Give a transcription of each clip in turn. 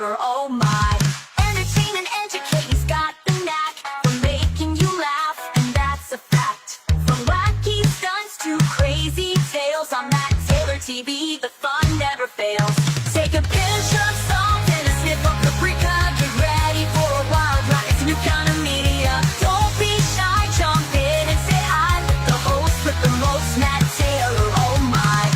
Taylor, oh my. Entertain and educate, he's got the knack for making you laugh, and that's a fact. From wacky stunts to crazy tales, on MattTaylorTV, the fun never fails. Take a pinch of salt and a sniff of paprika, get ready for a wild ride. It's a new kind of media. Don't be shy, jump in and say hi with the host with the most, Matt Taylor, oh my.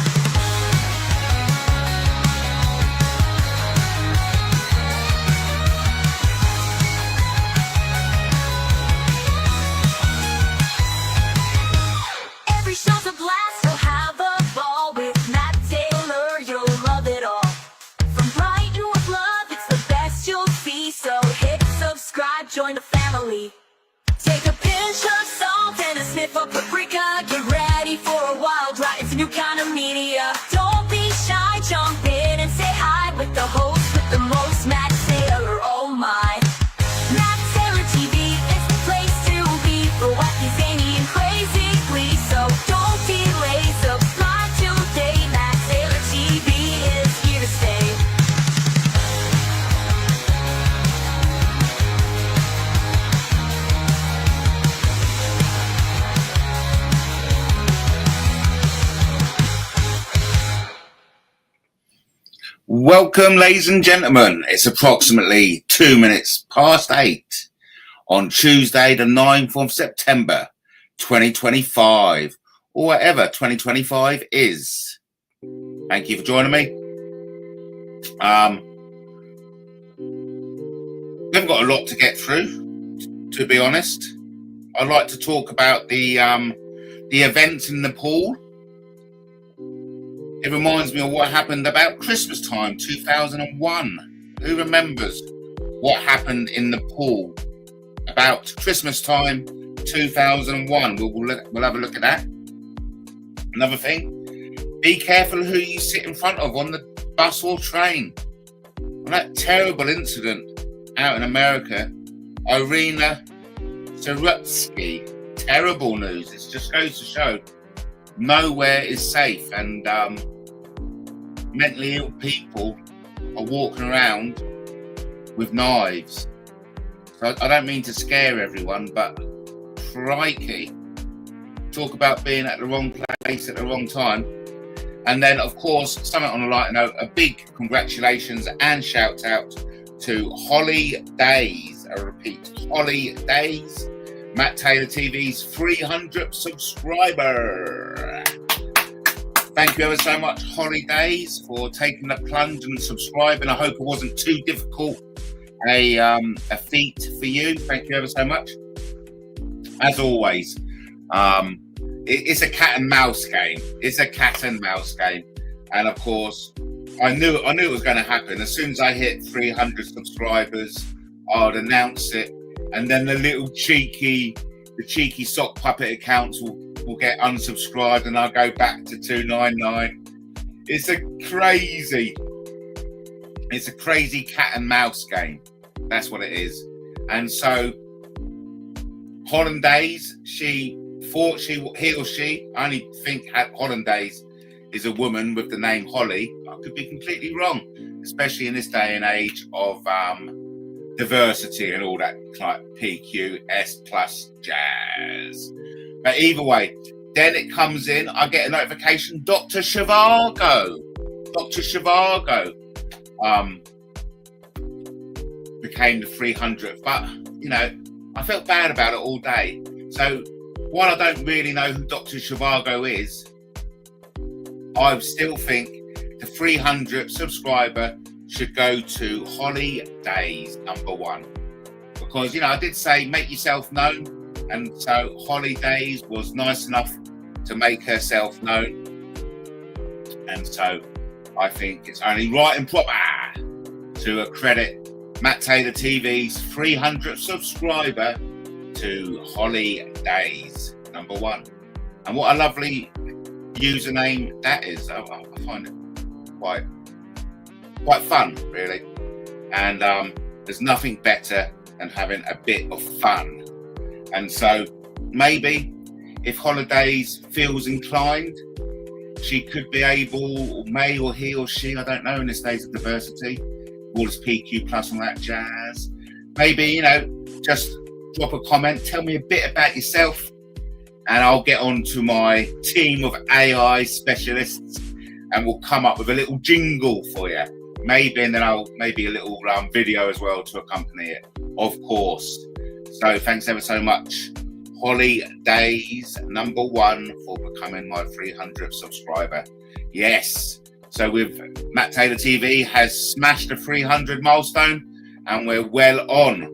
Every show's a blast, so have a ball with Matt Taylor, you'll love it all. From Brighton with love, it's the best you'll see, so hit subscribe, join the family. Take a pinch of salt and a sniff of paprika, get ready for a wild ride. It's a new kind of media. Don't be shy, jump in and say hi with the host with the most, Matt Taylor, oh my. MattTaylorTV is the place to be for wacky, zany, and crazy glee. So don't delay, subscribe today. MattTaylorTV is here to stay. Welcome, ladies and gentlemen. It's approximately 2 minutes past 8 on Tuesday, the 9th of September, 2025, or whatever 2025 is. Thank you for joining me. We haven't got a lot to get through, to be honest. I'd like to talk about the events in Nepal. It reminds me of what happened about Christmas time, 2001. Who remembers what happened in Nepal about Christmas time, 2001? We'll have a look at that. Another thing, be careful who you sit in front of on the bus or train. On that terrible incident out in America, Irina Sarutsky, terrible news. It just goes to show nowhere is safe, and mentally ill people are walking around with knives. So I don't mean to scare everyone, but crikey, talk about being at the wrong place at the wrong time. And then, of course, something on a lighter note, a big congratulations and shout out to Holly Days. I repeat, Holly Days, MattTaylorTV's 300th subscriber. Thank you ever so much, Holly Days, for taking the plunge and subscribing. I hope it wasn't too difficult a feat for you. Thank you ever so much. As always, it's a cat and mouse game. It's a cat and mouse game, and of course, I knew it was going to happen. As soon as I hit 300 subscribers, I would announce it, and then the cheeky sock puppet accounts will get unsubscribed, and I'll go back to 299. It's a crazy cat and mouse game. That's what it is. And so Hollandaise, he or she, I only think Hollandaise is a woman with the name Holly. I could be completely wrong, especially in this day and age of diversity and all that like PQ, S plus jazz. But either way, then it comes in, I get a notification, Dr. Zhivago became the 300th. But, you know, I felt bad about it all day. So while I don't really know who Dr. Zhivago is, I still think the 300th subscriber should go to Holly Days #1. Because, you know, I did say make yourself known. And so Holly Days was nice enough to make herself known. And so I think it's only right and proper to accredit MattTaylorTV's 300th subscriber to Holly Days #1. And what a lovely username that is. I find it quite fun, really. And there's nothing better than having a bit of fun. And so maybe if Holidays feels inclined, she could be able, or may, or he or she, I don't know, in this days of diversity, all this PQ plus and that jazz. Maybe, you know, just drop a comment, tell me a bit about yourself, and I'll get on to my team of AI specialists and we'll come up with a little jingle for you. Maybe, and then maybe a little video as well to accompany it, of course. So thanks ever so much, Holly Days #1, for becoming my 300th subscriber. Yes. So with MattTaylorTV has smashed the 300 milestone, and we're well on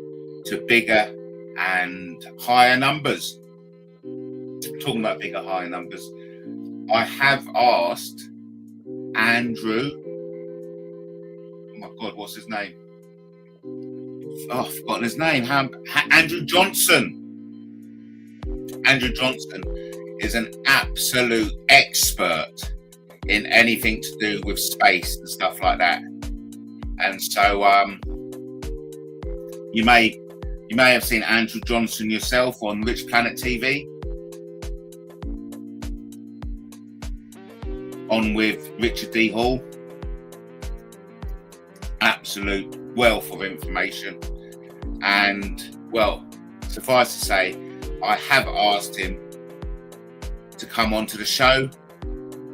to bigger and higher numbers. Talking about bigger, higher numbers, I have asked Andrew, oh my God, what's his name? Oh, I've forgotten his name. Andrew Johnson. Andrew Johnson is an absolute expert in anything to do with space and stuff like that. And so you may have seen Andrew Johnson yourself on Rich Planet TV, on with Richard D. Hall. Absolute wealth of information. And well, suffice to say, I have asked him to come onto the show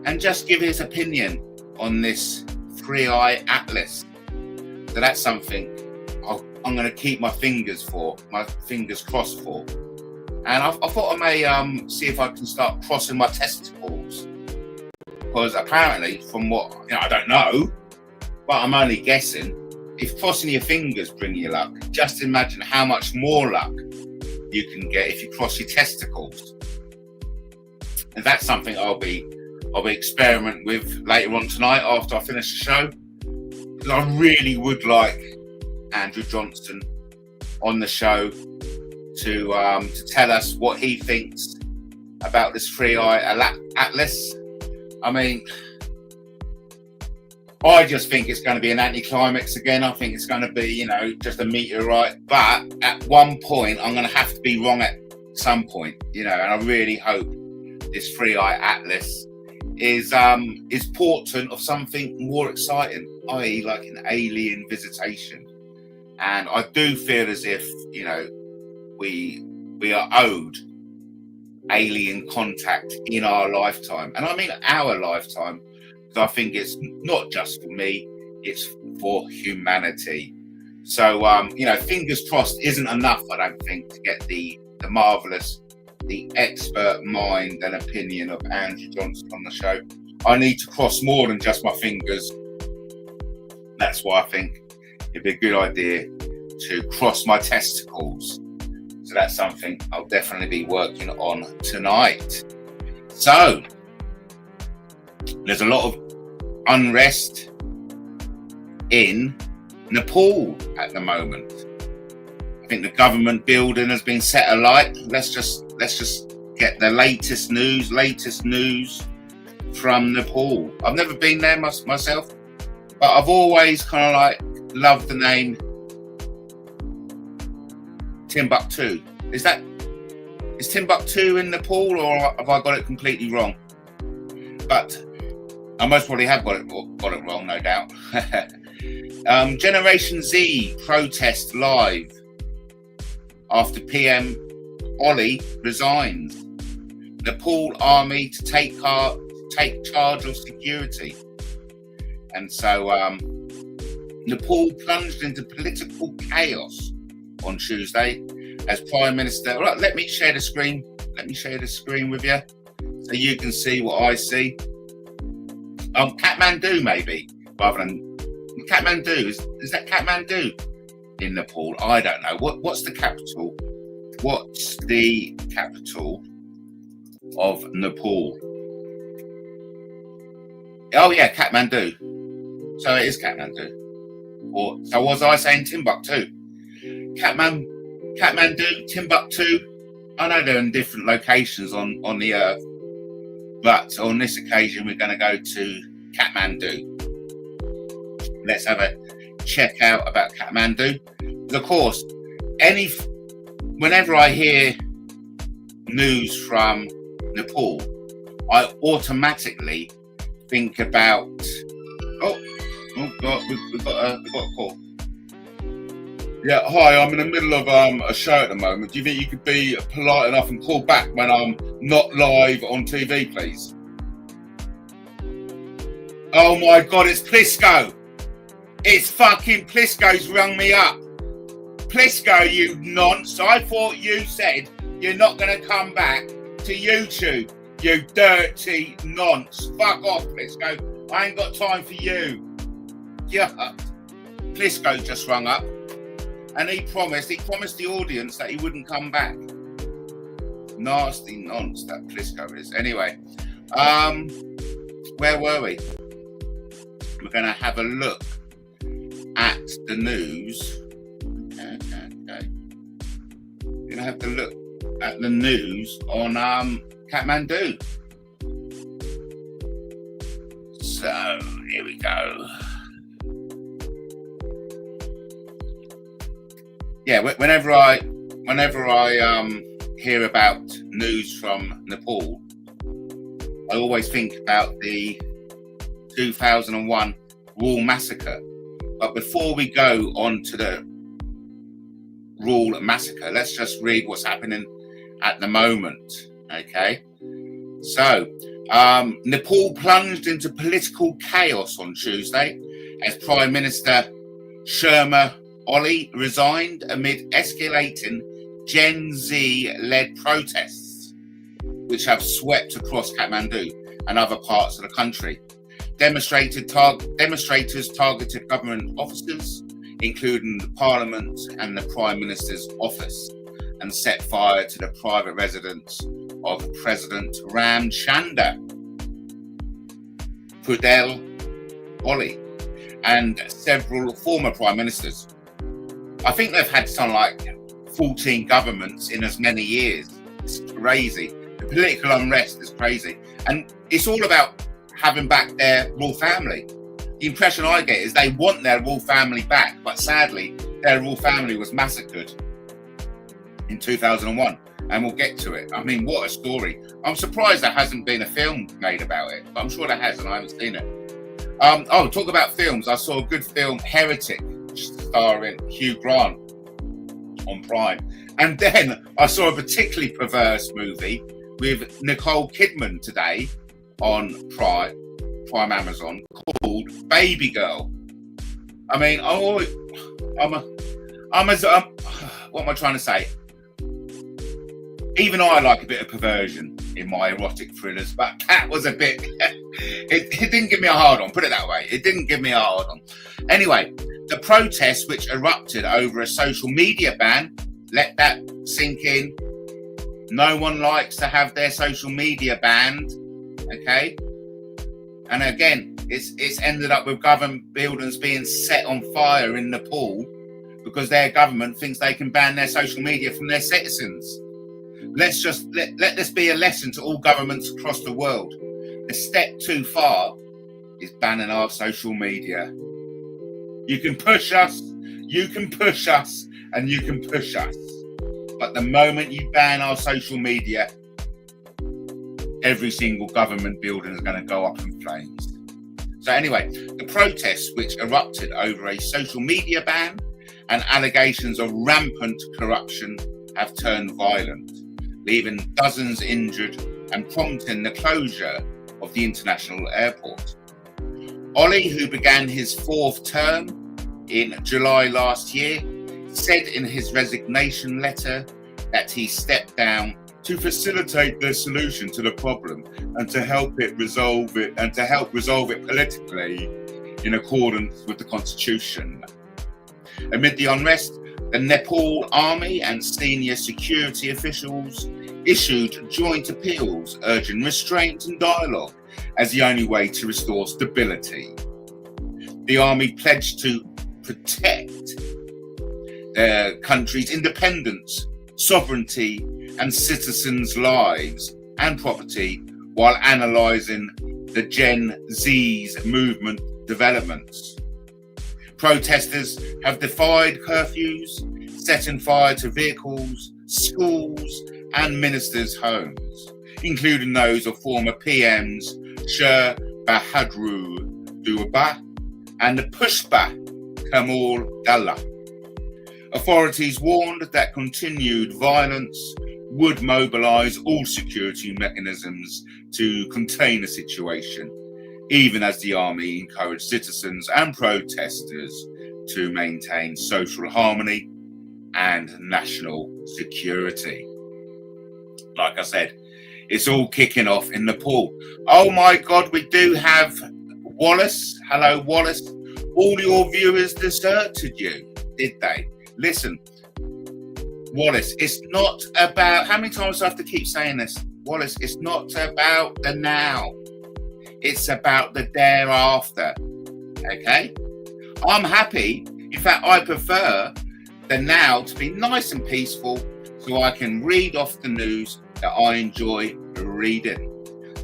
and just give his opinion on this 3i atlas. So that's something I'm going to keep my fingers crossed for. And I thought I may see if I can start crossing my testicles, because apparently, from what, you know, I don't know, but I'm only guessing, if crossing your fingers bring you luck, just imagine how much more luck you can get if you cross your testicles. And that's something I'll be experimenting with later on tonight after I finish the show. Because I really would like Andrew Johnson on the show to tell us what he thinks about this 3i atlas. I mean, I just think it's going to be an anticlimax again. I think it's going to be, you know, just a meteorite. But at one point, I'm going to have to be wrong at some point, you know. And I really hope this 3i atlas is portent of something more exciting, i.e., like an alien visitation. And I do feel as if, you know, we are owed alien contact in our lifetime, and I mean our lifetime. I think it's not just for me, it's for humanity. So, you know, fingers crossed isn't enough, I don't think, to get the marvellous, the expert mind and opinion of Andrew Johnson on the show. I need to cross more than just my fingers. That's why I think it'd be a good idea to cross my testicles. So that's something I'll definitely be working on tonight. So, there's a lot of unrest in Nepal at the moment. I think the government building has been set alight. Let's just get the latest news from Nepal. I've never been there myself, but I've always kind of like loved the name Timbuktu. Is Timbuktu in Nepal, or have I got it completely wrong? But I most probably have got it wrong, no doubt. Generation Z protest live after PM Oli resigns. Nepal army to take charge of security. And so Nepal plunged into political chaos on Tuesday as Prime Minister. Right, let me share the screen. Let me share the screen with you so you can see what I see. Kathmandu, maybe, rather than Kathmandu. Is that Kathmandu in Nepal? I don't know. What's the capital? What's the capital of Nepal? Oh yeah, Kathmandu. So it is Kathmandu. Or so was I saying Timbuktu? Kathmandu, Timbuktu. I know they're in different locations on the earth, but on this occasion we're going to go to Kathmandu. Let's have a check out about Kathmandu. Of course, whenever I hear news from Nepal, I automatically think about Oh God, we've got a call. Yeah, hi. I'm in the middle of a show at the moment. Do you think you could be polite enough and call back when I'm not live on TV, please? Oh my God, it's Plisco. It's fucking Plisco's rung me up. Plisco, you nonce. I thought you said you're not going to come back to YouTube. You dirty nonce. Fuck off, Plisco. I ain't got time for you. Yeah. Plisco just rung up. And he promised the audience that he wouldn't come back. Nasty nonce that Plisco is. Anyway, where were we? We're going to have a look at the news. Okay. We're going to have to look at the news on Kathmandu. So here we go. Yeah, whenever I hear about news from Nepal, I always think about the 2001 Raw massacre. But before we go on to the Raw massacre, let's just read what's happening at the moment. Okay, so Nepal plunged into political chaos on Tuesday as Prime Minister Sharma Oli resigned amid escalating Gen Z-led protests, which have swept across Kathmandu and other parts of the country. Demonstrators targeted government officers, including the Parliament and the Prime Minister's office, and set fire to the private residence of President Ramchandra Pudel Oli and several former Prime Ministers. I think they've had something like 14 governments in as many years. It's crazy. The political unrest is crazy. And it's all about having back their royal family. The impression I get is they want their royal family back, but sadly, their royal family was massacred in 2001. And we'll get to it. I mean, what a story. I'm surprised there hasn't been a film made about it, but I'm sure there has and I haven't seen it. Talk about films. I saw a good film, Heretic, starring Hugh Grant on Prime. And then I saw a particularly perverse movie with Nicole Kidman today on Prime Amazon called Baby Girl. I mean, what am I trying to say? Even I like a bit of perversion in my erotic thrillers, but that was a bit, it didn't give me a hard on, put it that way. It didn't give me a hard on. Anyway, the protests which erupted over a social media ban, let that sink in. No one likes to have their social media banned, okay? And again, it's ended up with government buildings being set on fire in Nepal because their government thinks they can ban their social media from their citizens. Let's just let this be a lesson to all governments across the world. The step too far is banning our social media. You can push us, and you can push us. But the moment you ban our social media, every single government building is going to go up in flames. So anyway, the protests which erupted over a social media ban and allegations of rampant corruption have turned violent, leaving dozens injured and prompting the closure of the international airport. Oli, who began his fourth term in July last year, said in his resignation letter that he stepped down to facilitate the solution to the problem and to help resolve it politically in accordance with the constitution. Amid the unrest, the Nepal army and senior security officials issued joint appeals urging restraint and dialogue as the only way to restore stability. The army pledged to protect the country's independence, sovereignty, and citizens' lives and property while analysing the Gen Z's movement developments. Protesters have defied curfews, setting fire to vehicles, schools, and ministers' homes, including those of former PMs Sher Bahadur Dubba and the Pushpa Kamal Gullah. Authorities warned that continued violence would mobilise all security mechanisms to contain the situation, even as the army encouraged citizens and protesters to maintain social harmony and national security. Like I said, it's all kicking off in Nepal. Oh my God, we do have Wallace. Hello, Wallace. All your viewers deserted you, did they? Listen, Wallace, it's not about, how many times do I have to keep saying this? Wallace, it's not about the now. It's about the thereafter, okay? I'm happy. In fact, I prefer the now to be nice and peaceful so I can read off the news that I enjoy reading.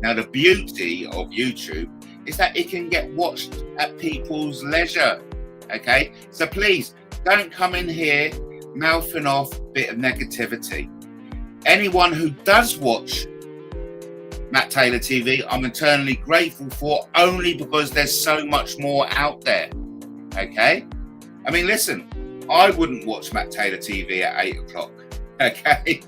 Now, the beauty of YouTube is that it can get watched at people's leisure, okay? So please, don't come in here mouthing off a bit of negativity. Anyone who does watch Matt Taylor TV, I'm eternally grateful for, only because there's so much more out there, okay? I mean, listen, I wouldn't watch Matt Taylor TV at 8 o'clock, okay?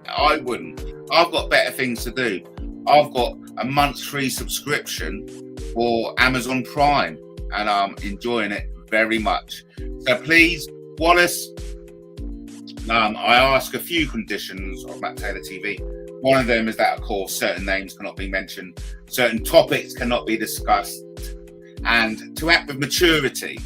I wouldn't. I've got better things to do. I've got a month's free subscription for Amazon Prime, and I'm enjoying it very much. So please, Wallace, I ask a few conditions of Matt Taylor TV. One of them is that, of course, certain names cannot be mentioned, certain topics cannot be discussed, and to act with maturity.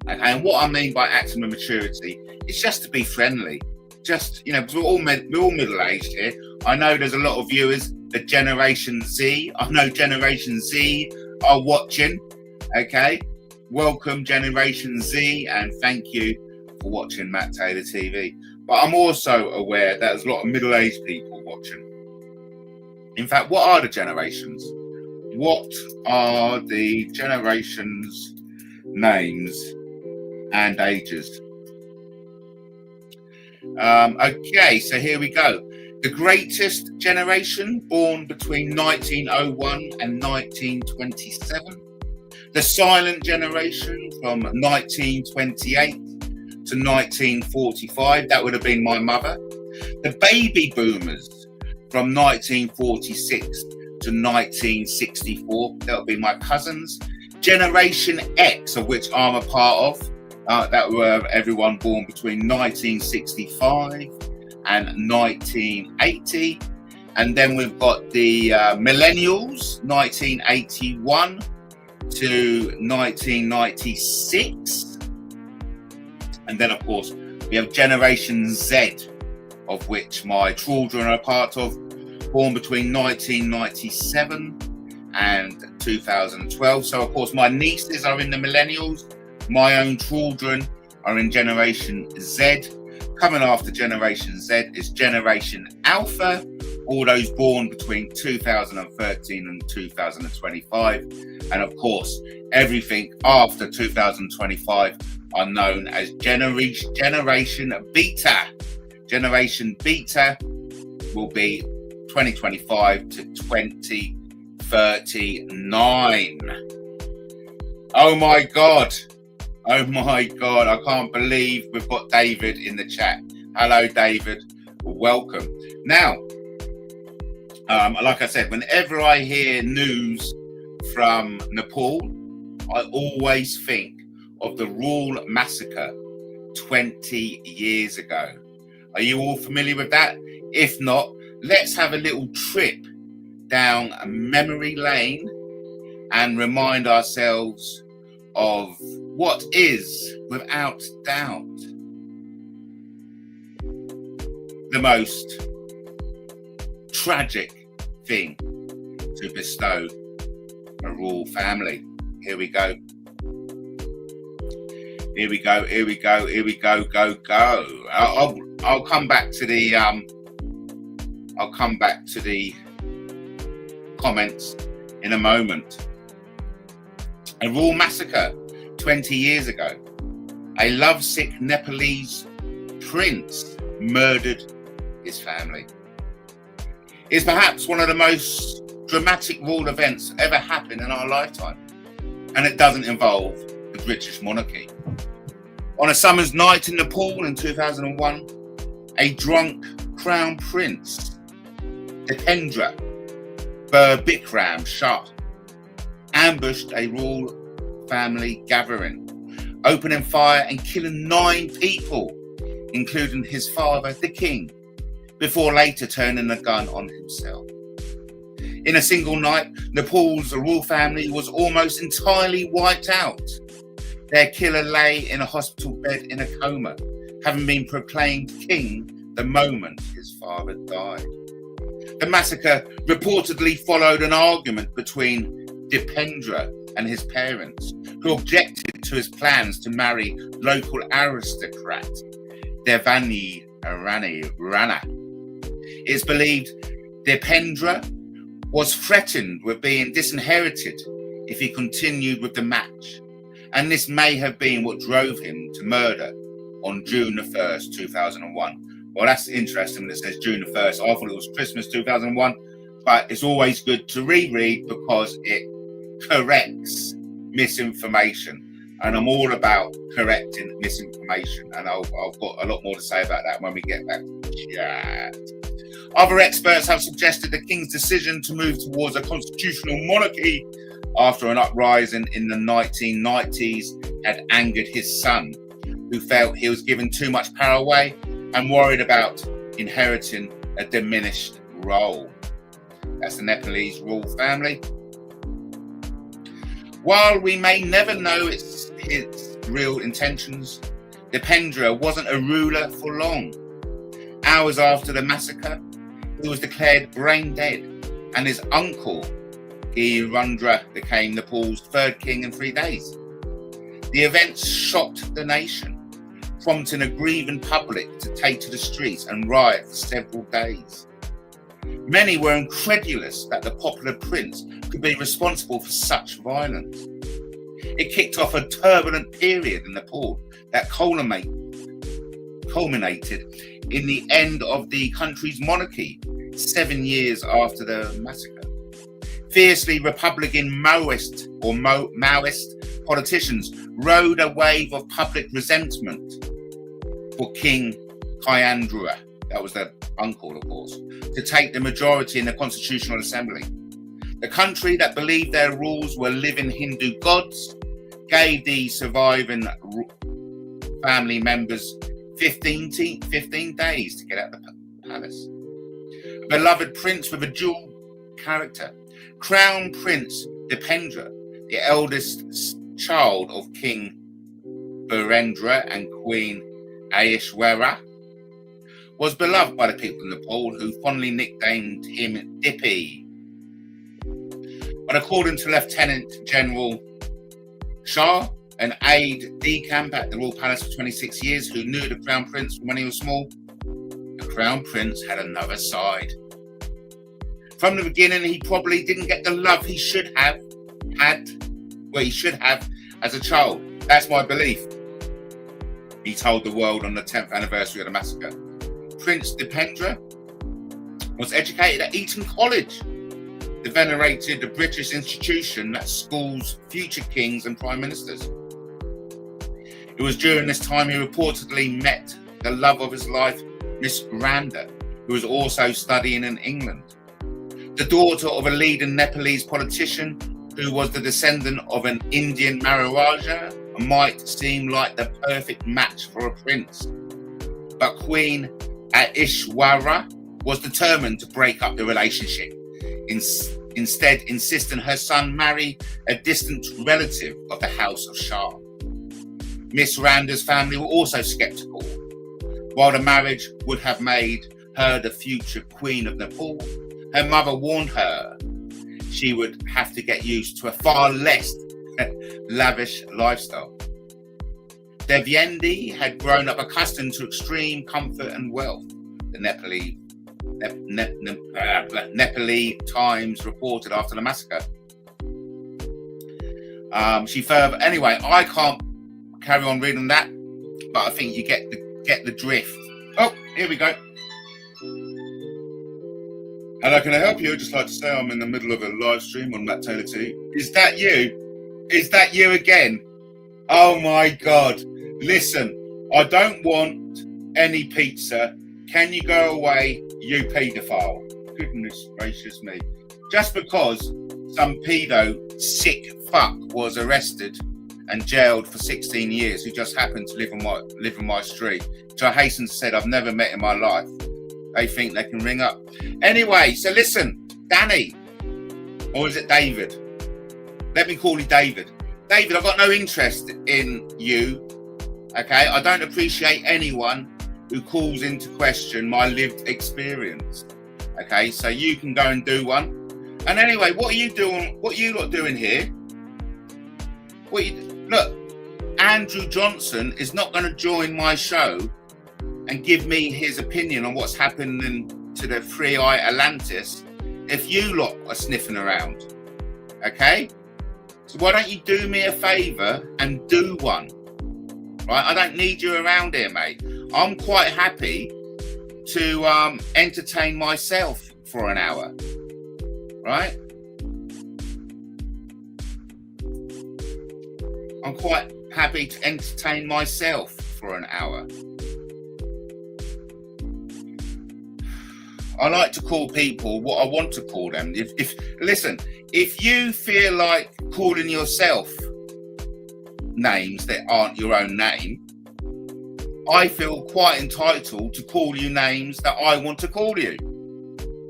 Okay? And what I mean by acting with maturity is just to be friendly. Just, because we're all middle-aged here. I know there's a lot of viewers, the Generation Z. I know Generation Z are watching, okay? Welcome, Generation Z, and thank you for watching Matt Taylor TV. But I'm also aware that there's a lot of middle-aged people watching. In fact, what are the generations? What are the generations' names and ages? Okay, so here we go. The greatest generation, born between 1901 and 1927. The silent generation, from 1928 to 1945. That would have been my mother. The baby boomers, from 1946 to 1964. That would be my cousins. Generation X, of which I'm a part of. That were everyone born between 1965 and 1980. And then we've got the millennials, 1981 to 1996. And then, of course, we have Generation Z, of which my children are a part of, born between 1997 and 2012. So, of course, my nieces are in the millennials. My own children are in Generation Z. Coming after Generation Z is Generation Alpha, all those born between 2013 and 2025. And of course, everything after 2025 are known as Generation Beta. Generation Beta will be 2025 to 2039. Oh my God. Oh my God, I can't believe we've got David in the chat. Hello, David. Welcome. Now, like I said, whenever I hear news from Nepal, I always think of the Rural Massacre 20 years ago. Are you all familiar with that? If not, let's have a little trip down memory lane and remind ourselves of what is, without doubt, the most tragic thing to bestow a royal family. Here we go. Here we go. Here we go. Here we go. Go. I'll come back to the comments in a moment. A royal massacre 20 years ago. A lovesick Nepalese prince murdered his family. It's perhaps one of the most dramatic royal events ever happened in our lifetime. And it doesn't involve the British monarchy. On a summer's night in Nepal in 2001, a drunk crown prince, Dipendra Bikram Shah, ambushed a royal family gathering, opening fire and killing 9 people, including his father, the king, before later turning the gun on himself. In a single night, Nepal's royal family was almost entirely wiped out. Their killer lay in a hospital bed in a coma, having been proclaimed king the moment his father died. The massacre reportedly followed an argument between Dipendra and his parents, who objected to his plans to marry local aristocrat Zany Rana. It's believed Dipendra was threatened with being disinherited if he continued with the match, and this may have been what drove him to murder on June the 1st, 2001. Well, that's interesting that it says June the 1st. I thought it was Christmas 2001, but it's always good to reread because it corrects misinformation. And I'm all about correcting misinformation. And I've got a lot more to say about that when we get back to the chat. Other experts have suggested the king's decision to move towards a constitutional monarchy after an uprising in the 1990s had angered his son, who felt he was giving too much power away and worried about inheriting a diminished role. That's the Nepalese royal family. While we may never know his real intentions, Dipendra wasn't a ruler for long. Hours after the massacre, he was declared brain dead, and his uncle, Girundra, became Nepal's 3rd king in 3 days. The events shocked the nation, prompting a grieving public to take to the streets and riot for several days. Many were incredulous that the popular prince could be responsible for such violence. It kicked off a turbulent period in Nepal that culminated in the end of the country's monarchy 7 years after the massacre. Fiercely Republican Maoist politicians rode a wave of public resentment for King Kyandra, that was their uncle, of course, to take the majority in the Constitutional Assembly. The country that believed their rules were living Hindu gods gave the surviving family members 15 days to get out of the palace. A beloved prince with a dual character, Crown Prince Dipendra, the eldest child of King Birendra and Queen Aishwarya, was beloved by the people of Nepal, who fondly nicknamed him Dippy. But according to Lieutenant General Shah, an aide-de-camp at the Royal Palace for 26 years, who knew the Crown Prince from when he was small, the Crown Prince had another side. From the beginning, he probably didn't get the love he should have had as a child. That's my belief, he told the world on the 10th anniversary of the massacre. Prince Dipendra was educated at Eton College, the venerated British institution that schools future kings and prime ministers. It was during this time he reportedly met the love of his life, Miss Randa, who was also studying in England. The daughter of a leading Nepalese politician who was the descendant of an Indian Maharaja might seem like the perfect match for a prince. But Queen Aishwarya was determined to break up the relationship, instead insisting her son marry a distant relative of the House of Shah. Miss Randa's family were also sceptical. While the marriage would have made her the future Queen of Nepal, her mother warned her she would have to get used to a far less lavish lifestyle. Devyendi had grown up accustomed to extreme comfort and wealth, the Nepali Times reported after the massacre. Anyway, I can't carry on reading that, but I think you get the drift. Oh, here we go. Hello, can I help you? I'd just like to say I'm in the middle of a live stream on MattTaylorTV. Is that you? Is that you again? Oh my God. Listen, I don't want any pizza. Can you go away, you paedophile? Goodness gracious me. Just because some pedo sick fuck was arrested and jailed for 16 years who just happened to live on my street, which I hasten to say I've never met in my life. They think they can ring up. Anyway, so listen, Danny, or is it David? Let me call you David. David, I've got no interest in you, okay? I don't appreciate anyone who calls into question my lived experience, okay? So you can go and do one. And anyway, what are you doing? What are you lot doing here? Look, Andrew Johnson is not going to join my show and give me his opinion on what's happening to the Free Eye Atlantis if you lot are sniffing around, okay? So why don't you do me a favour and do one, right? I don't need you around here, mate. I'm quite happy to entertain myself for an hour, right? I'm quite happy to entertain myself for an hour. I like to call people what I want to call them. Listen, if you feel like calling yourself names that aren't your own name, I feel quite entitled to call you names that I want to call you.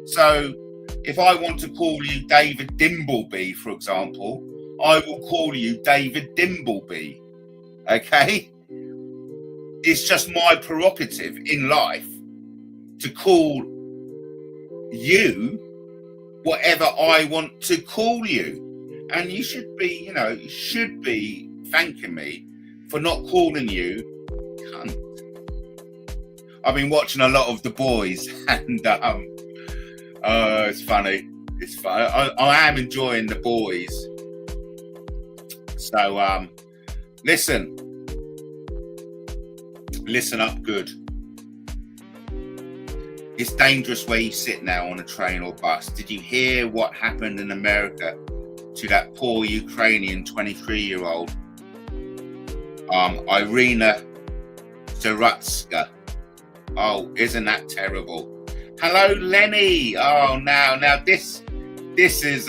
So if I want to call you David Dimbleby, for example, I will call you David Dimbleby, okay? It's just my prerogative in life to call you whatever I want to call you. And you should be, you should be thanking me for not calling you cunt. I've been watching a lot of The Boys and it's funny. It's fun. I am enjoying The Boys. So listen up good. It's dangerous where you sit now on a train or bus. Did you hear what happened in America to that poor Ukrainian 23-year-old Irina Zarutska? Oh, isn't that terrible? Hello, Lenny. Oh, now this is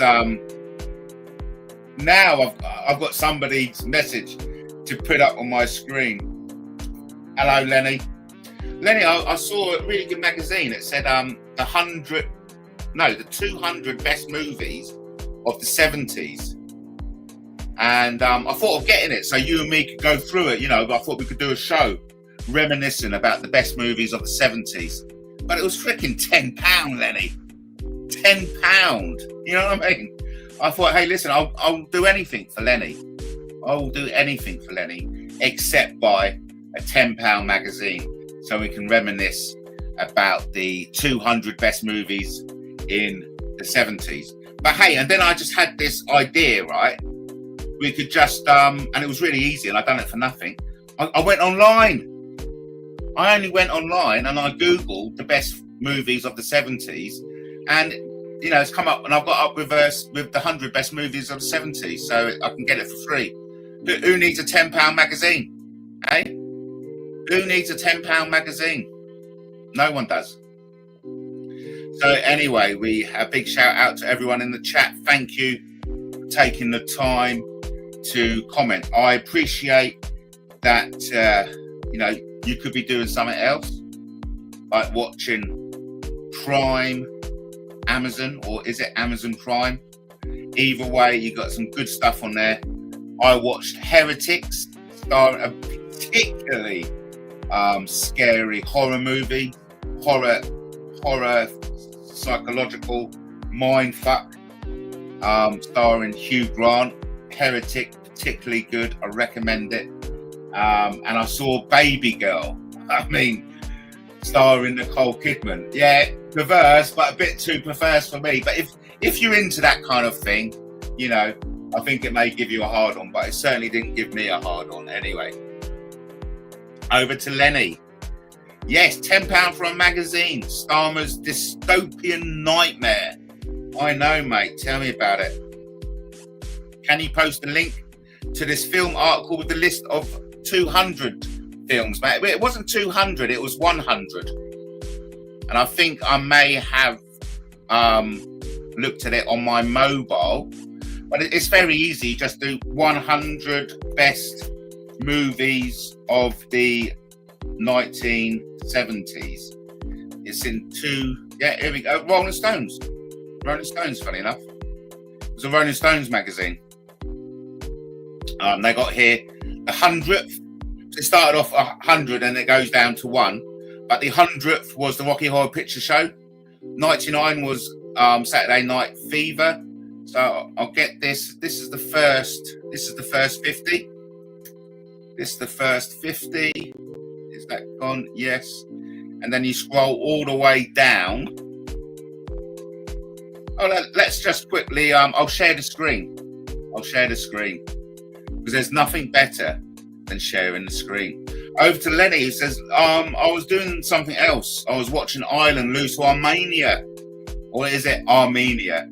now I've got somebody's message to put up on my screen. Hello, Lenny. Lenny, I saw a really good magazine. It said the 200 best movies of the 70s. And I thought of getting it so you and me could go through it. I thought we could do a show reminiscing about the best movies of the 70s. But it was freaking £10, Lenny. £10. You know what I mean? I thought, hey, listen, I'll do anything for Lenny. I will do anything for Lenny except buy a £10 magazine so we can reminisce about the 200 best movies in the 70s. But hey, and then I just had this idea, right? We could just, and it was really easy and I've done it for nothing. I went online. I only went online and I Googled the best movies of the 70s and, it's come up and I've got up with the 100 best movies of the 70s, so I can get it for free. Who needs a £10 magazine? Eh? Who needs a £10 magazine? No one does. So anyway, we have a big shout out to everyone in the chat. Thank you for taking the time to comment. I appreciate that, you could be doing something else, like watching Prime, Amazon, or is it Amazon Prime? Either way, you got some good stuff on there. I watched Heretics, starring a particularly scary horror movie, horror psychological mindfuck, starring Hugh Grant. Heretic, particularly good. I recommend it. And I saw Baby Girl. Starring Nicole Kidman. Yeah, perverse, but a bit too perverse for me. But if you're into that kind of thing, I think it may give you a hard on, but it certainly didn't give me a hard on anyway. Over to Lenny. Yes, £10 for a magazine. Starmer's dystopian nightmare. I know, mate. Tell me about it. Can you post a link to this film article with the list of 200 films, mate. It wasn't 200, it was 100. And I think I may have looked at it on my mobile, but it's very easy. Just do 100 best movies of the 1970s. It's in here we go. Rolling Stones, funny enough. It was a Rolling Stones magazine. They got here the 100th. It started off 100 and it goes down to 1. But the 100th was the Rocky Horror Picture Show. 99 was Saturday Night Fever. So I'll get this. This is the first 50. This is the first 50. Is that gone? Yes. And then you scroll all the way down. Oh, let's just quickly. I'll share the screen. Because there's nothing better than sharing the screen. Over to Lenny, who says, I was doing something else. I was watching Ireland lose to Armenia. Or is it Armenia?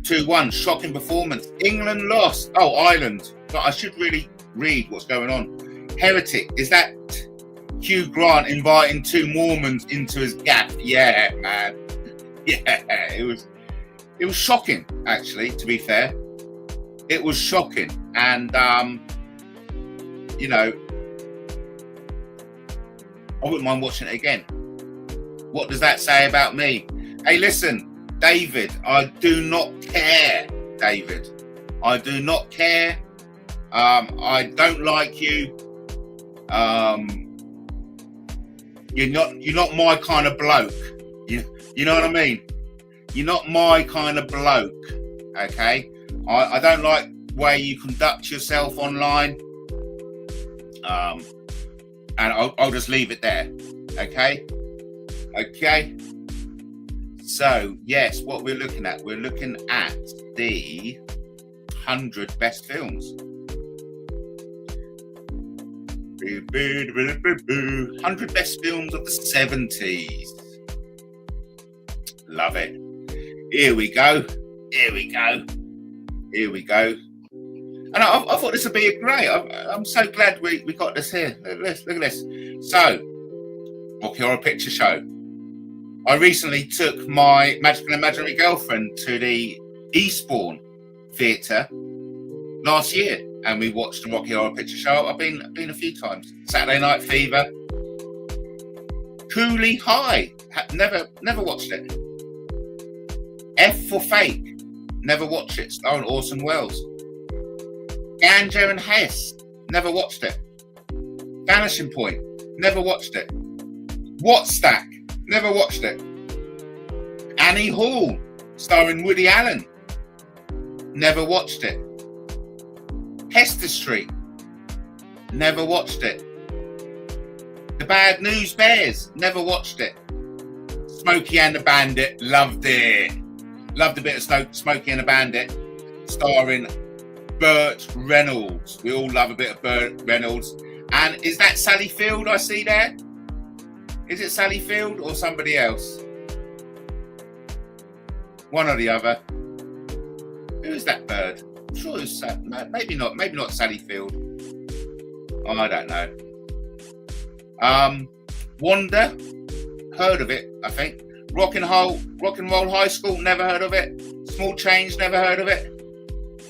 2-1, shocking performance. England lost. Oh, Ireland. But I should really read what's going on. Heretic, is that Hugh Grant inviting 2 Mormons into his gaff? Yeah, man. Yeah, it was shocking, actually, to be fair. It was shocking. And, you know, I wouldn't mind watching it again. What does that say about me? Hey, listen, David, I do not care, David. I do not care. I don't like you. You're not my kind of bloke. You know what I mean? You're not my kind of bloke. Okay? I don't like the way you conduct yourself online. And I'll just leave it there. Okay? So, yes, what we're looking at the 100 best films. 100 best films of the 70s. Love it. Here we go. And I thought this would be a great. I'm so glad we got this here. Look at this. So, Rocky Horror Picture Show. I recently took my magical imaginary girlfriend to the Eastbourne Theatre last year, and we watched the Rocky Horror Picture Show. I've been a few times. Saturday Night Fever. Cooley High. Never watched it. F for Fake. Never watched it. Starring Orson Welles. Ganja and Hess. Never watched it. Vanishing Point. Never watched it. Wattstack. Never watched it. Annie Hall. Starring Woody Allen. Never watched it. Hester Street. Never watched it. The Bad News Bears. Never watched it. Smokey and the Bandit. Loved it. Loved a bit of Smokey and the Bandit. Starring Burt Reynolds. We all love a bit of Burt Reynolds. And is that Sally Field I see there? Is it Sally Field or somebody else? One or the other. Who is that bird? I'm sure it's maybe not Sally Field. Oh, I don't know. Wanda, heard of it, I think. Rock and Roll High School, never heard of it. Small Change, never heard of it.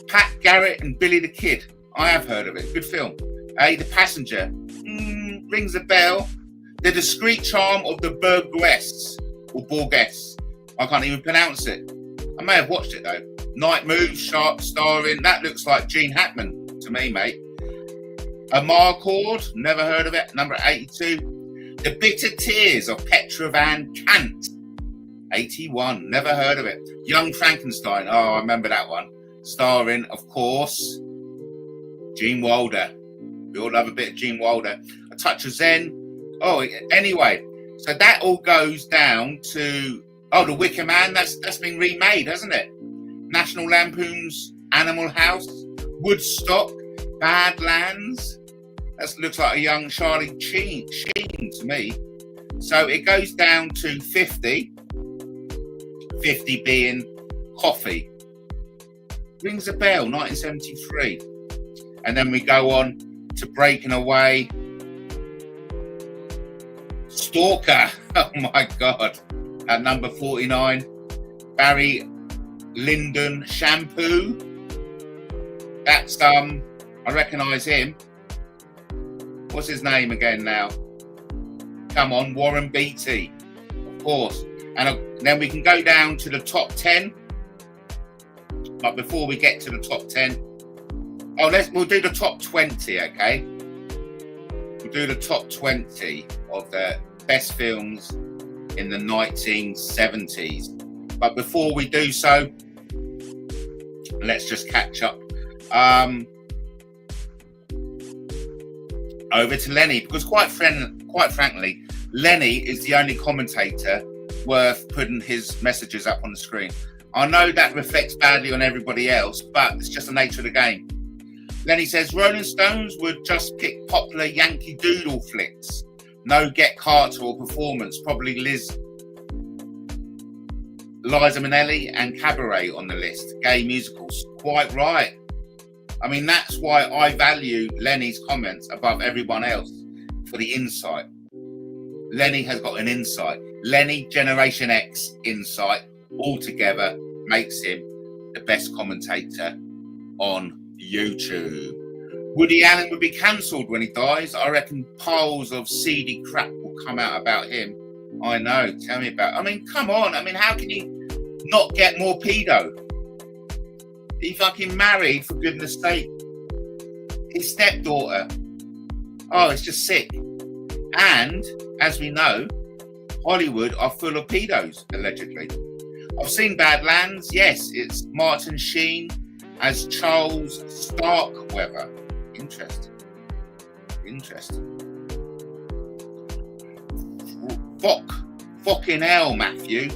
Pat Garrett and Billy the Kid, I have heard of it. Good film. The Passenger, rings a bell. The Discreet Charm of the Burgesses, or Borges. I can't even pronounce it. I may have watched it though. Night Moves, Sharp starring. That looks like Gene Hackman to me, mate. Amarcord, never heard of it. Number 82. The Bitter Tears of Petra Van Kant. 81, never heard of it. Young Frankenstein, oh, I remember that one. Starring, of course, Gene Wilder. We all love a bit of Gene Wilder. A Touch of Zen. Oh, anyway, so that all goes down to, The Wicker Man. That's been remade, hasn't it? National Lampoon's Animal House. Woodstock. Badlands. That looks like a young Charlie Sheen to me. So it goes down to 50. 50 being Coffee. Rings a bell, 1973. And then we go on to Breaking Away. Stalker, oh my God, at number 49. Barry Lyndon Shampoo. That's, I recognise him. What's his name again now? Come on, Warren Beatty, of course. And then we can go down to the top 10. But before we get to the top 10, we'll do the top 20, okay? We'll do the top 20 of the best films in the 1970s. But before we do so, let's just catch up. Over to Lenny, because quite frankly, Lenny is the only commentator worth putting his messages up on the screen. I know that reflects badly on everybody else, but it's just the nature of the game. Lenny says, Rolling Stones would just pick popular Yankee Doodle flicks. No Get Carter or Performance, probably Liza Minnelli and Cabaret on the list. Gay musicals, quite right. I mean, that's why I value Lenny's comments above everyone else, for the insight. Lenny has got an insight. Lenny, Generation X insight, altogether makes him the best commentator on YouTube. Woody Allen would be cancelled when he dies. I reckon piles of seedy crap will come out about him. I know, tell me about it. I mean, come on. I mean, how can you not get more pedo? He fucking married, for goodness sake, his stepdaughter. Oh, it's just sick. And, as we know, Hollywood are full of pedos, allegedly. I've seen Badlands. Yes, it's Martin Sheen as Charles Starkweather. Interesting. Fucking hell, Matthew.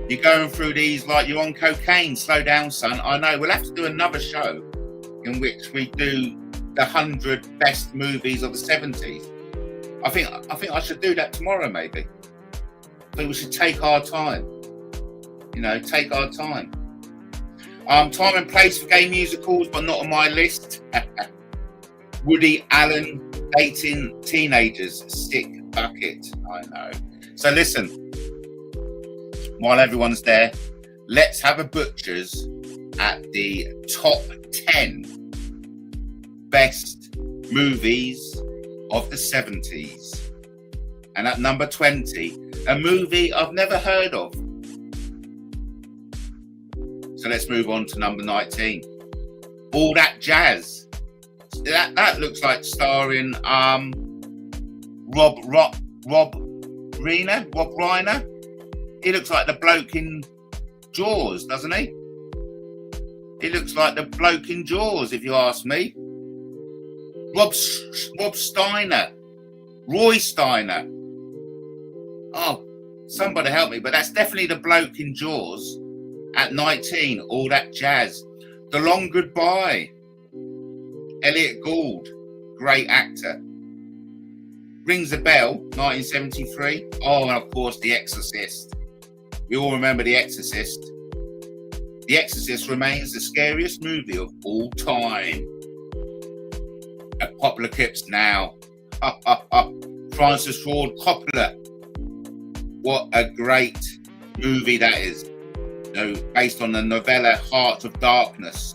You're going through these like you're on cocaine. Slow down, son. I know. We'll have to do another show in which we do the 100 best movies of the 70s. I think I should do that tomorrow, maybe. I think we should take our time. You know, take our time. Time and place for gay musicals, but not on my list. Woody Allen dating teenagers. Sick bucket. I know. So listen, while everyone's there, let's have a butcher's at the top 10 best movies of the 70s. And at number 20, a movie I've never heard of. So let's move on to number 19. All That Jazz. That looks like starring Rob Reiner. He looks like the bloke in Jaws, doesn't he? He looks like the bloke in Jaws, if you ask me. Roy Steiner. Oh, somebody help me, but that's definitely the bloke in Jaws. At 19, All That Jazz. The Long Goodbye. Elliot Gould, great actor. Rings a Bell, 1973. Oh, and of course, The Exorcist. We all remember The Exorcist. The Exorcist remains the scariest movie of all time. Apocalypse Now. Francis Ford Coppola. What a great movie that is. You know, based on the novella Heart of Darkness,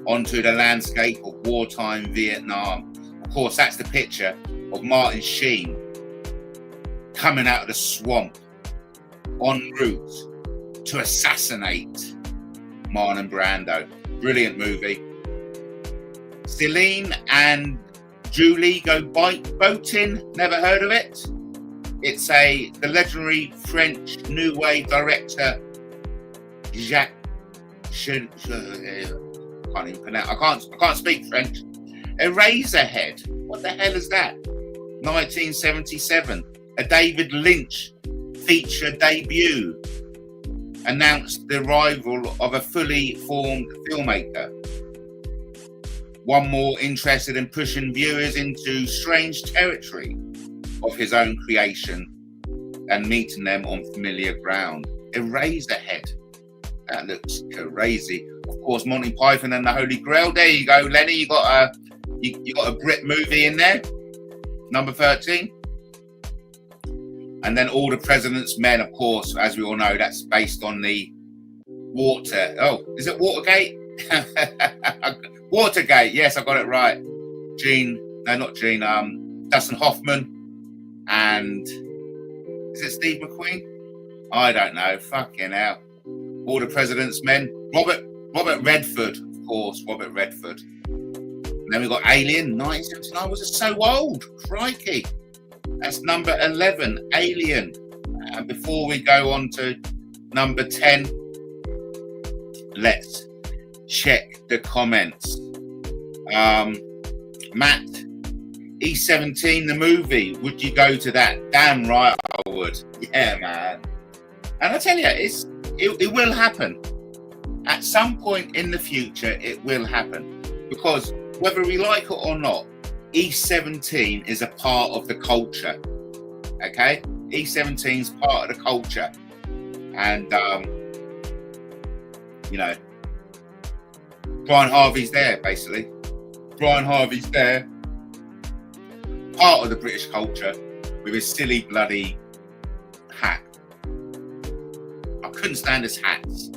onto the landscape of wartime Vietnam. Of course, that's the picture of Martin Sheen coming out of the swamp en route to assassinate Marlon Brando. Brilliant movie. Celine and Julie go boating. Never heard of it. It's the legendary French New Wave director Jacques. I can't even pronounce. I can't speak French. Eraserhead. What the hell is that? 1977. A David Lynch feature debut. Announced the arrival of a fully formed filmmaker. One more interested in pushing viewers into strange territory of his own creation and meeting them on familiar ground. Eraserhead. That looks crazy. Of course, Monty Python and the Holy Grail. There you go, Lenny. You got You got a Brit movie in there, number 13. And then All the President's Men, of course, as we all know, that's based on the is it Watergate? Watergate, yes, I got it right. Dustin Hoffman, and is it Steve McQueen? I don't know, fucking hell. All the President's Men. Robert Redford, of course, Robert Redford. And then we got Alien, 1979. Was it so old? Crikey. That's number 11, Alien. And before we go on to number 10, let's check the comments. Matt, E17, the movie. Would you go to that? Damn right I would. Yeah, man. And I tell you, it will happen. At some point in the future, it will happen. Because whether we like it or not, E17 is a part of the culture. Okay? E17 is part of the culture. And, Brian Harvey's there, basically. Brian Harvey's there. Part of the British culture with his silly bloody hat. I couldn't stand his hats.